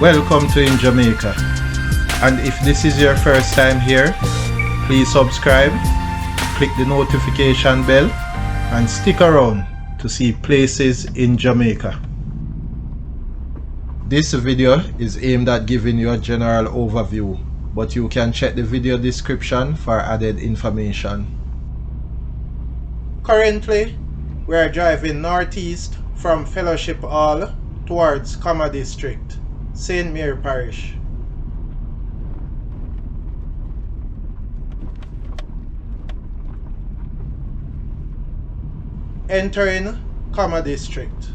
Welcome to In Jamaica. And if this is your first time here, please subscribe, click the notification bell, and stick around to see places in Jamaica. This video is aimed at giving you a general overview, but you can check the video description for added information. Currently, we are driving northeast from Fellowship Hall towards Comma District, St. Mary Parish. Entering Comma District.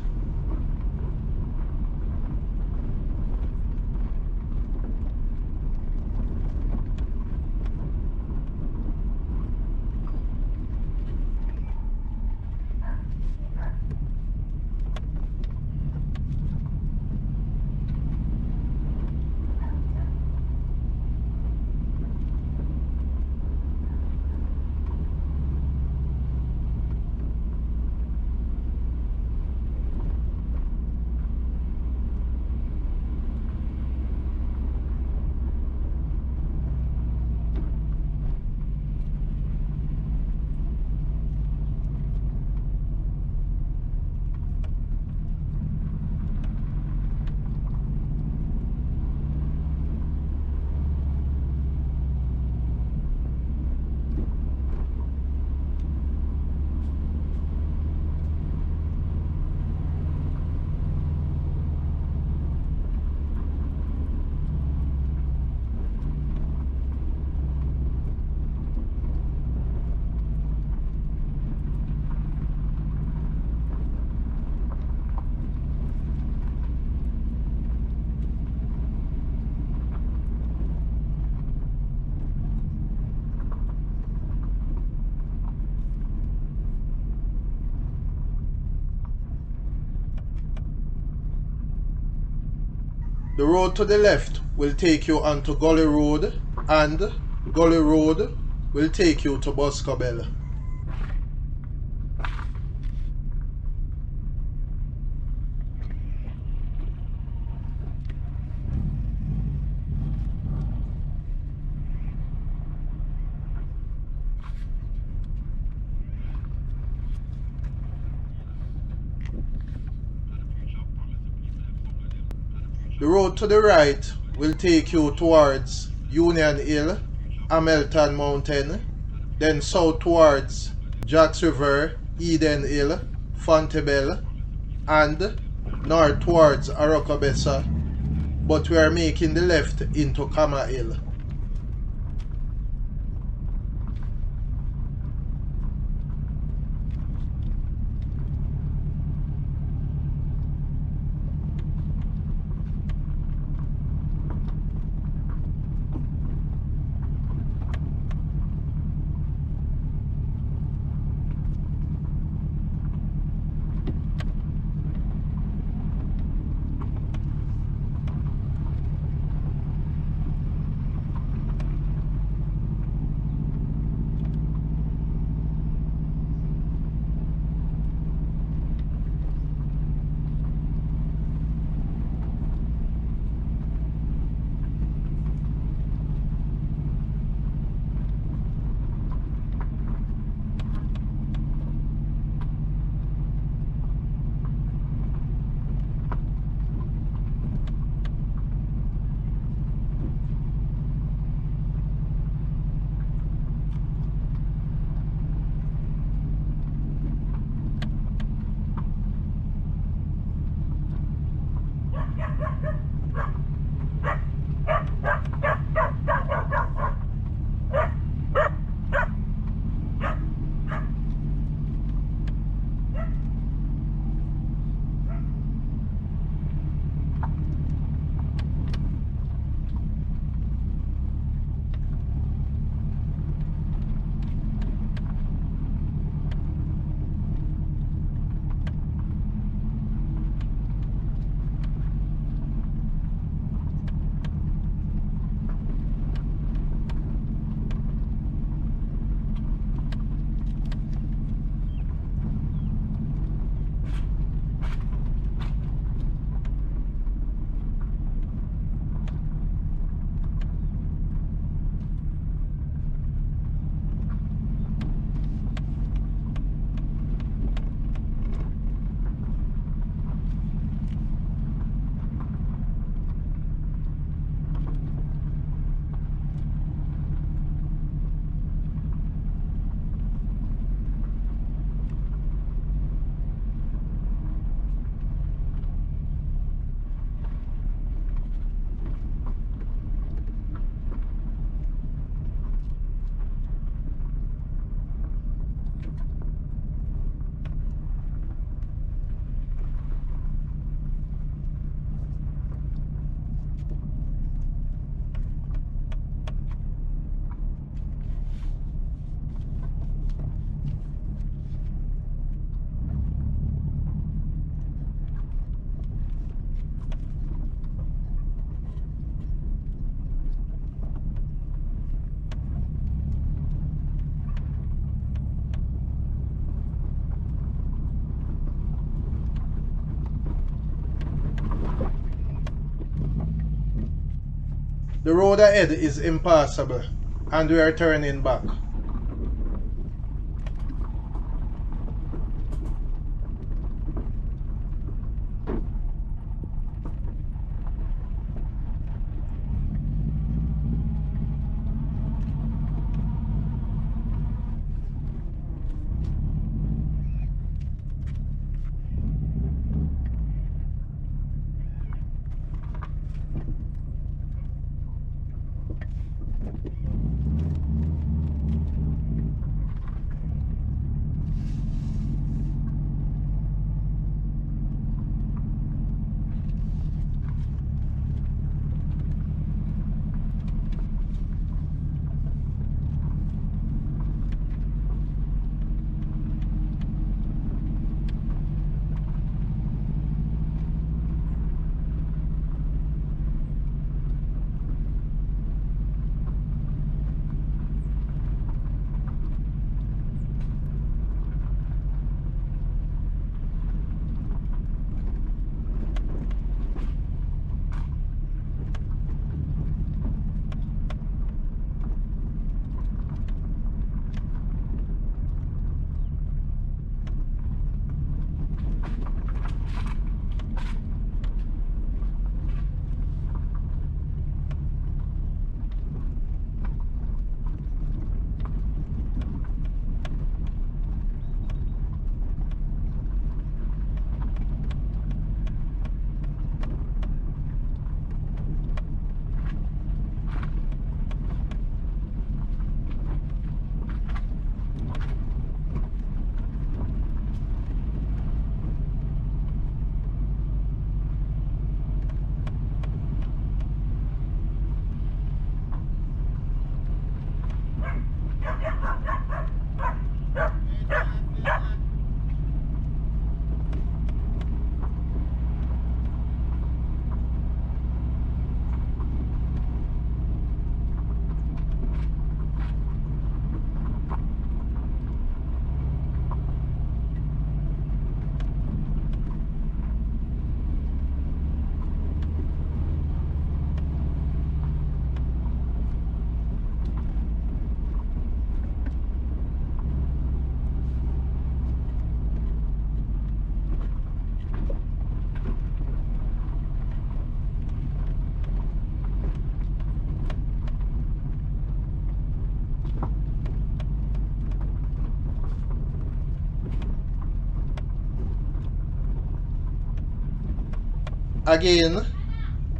The road to the left will take you onto Gully Road, and Gully Road will take you to Boscobel. The road to the right will take you towards Union Hill, Hamilton Mountain, then south towards Jacks River, Eden Hill, Fontebelle, and north towards Arokobesa, but we are making the left into Comma Hill. The road ahead is impassable and we are turning back. Again,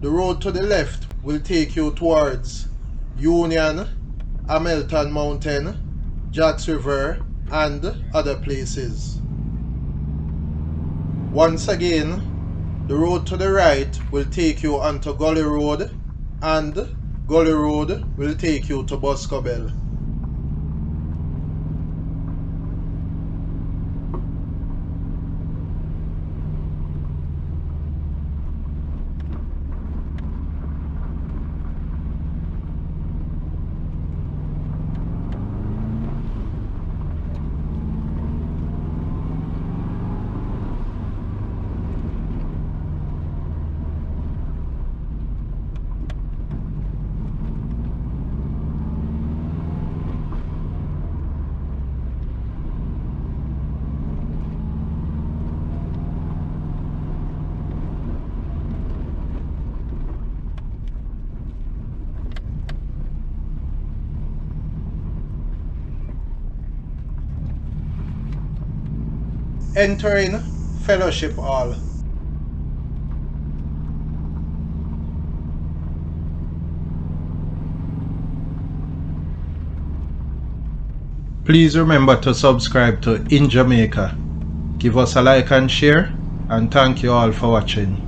the road to the left will take you towards Union, Hamilton Mountain, Jacks River, and other places. Once again, the road to the right will take you onto Gully Road, and Gully Road will take you to Boscobel. Entering Fellowship Hall. Please remember to subscribe to In Jamaica. Give us a like and share, and thank you all for watching.